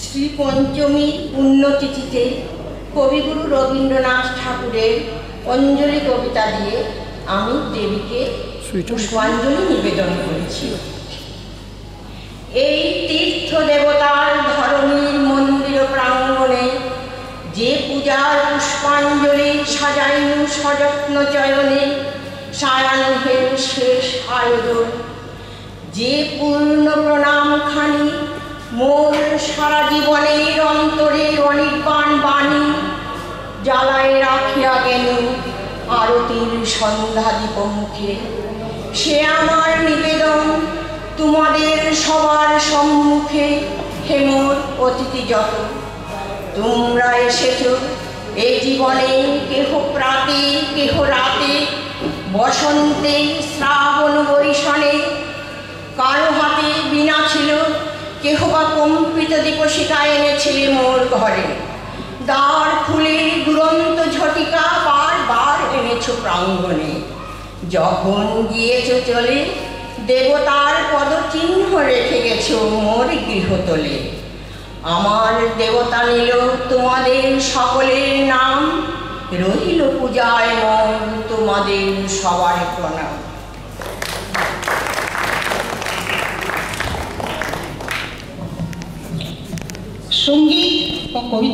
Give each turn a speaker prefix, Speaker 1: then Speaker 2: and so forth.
Speaker 1: শ্রী পঞ্চমী পুণ্যতিথিতে কবিগুরু রবীন্দ্রনাথ ঠাকুরের অঞ্জলি কবিতা দিয়ে আমি দেবীকে পুষ্পাঞ্জলি নিবেদন করেছি। এই তীর্থ দেবতার ধরণীর মন্দির প্রাঙ্গণে যে পূজার পুষ্পাঞ্জলি সাজাইনু সযত্ন চয়নে সায়াহ্নের শেষ আয়োজন, যে পূর্ণ প্রণামখানি মোর সারা জীবনের অন্তরে অনির্বাণ বাণী জ্বালায় রাখিয়া গেল আরতির সন্ধ্যা দীপমুখে, সে আমার নিবেদন তোমাদের সবার সম্মুখে। হে মোর অতিথি যত, তোমরা এসেছ এই জীবনে, কেহ প্রাতে কেহ রাতে, বসন্তে শ্রাবণ বরিশানে, কারো হাতে বীণা ছিল, কেহ বা কম্পিত দীপশিখা এনেছিলে মোর ঘরে। দ্বার খুলে দুরন্ত ঝটিকা বারবার এনেছ প্রাঙ্গণে। যখন গিয়েছ চলে দেবতার পদচিহ্ন রেখে গেছ মোর গৃহতলে। আমার দেবতা নিল তোমাদের সকলের নাম, রহিল পূজায় মন তোমাদের সবার প্রণাম।
Speaker 2: সঙ্গীত ও কবিতা।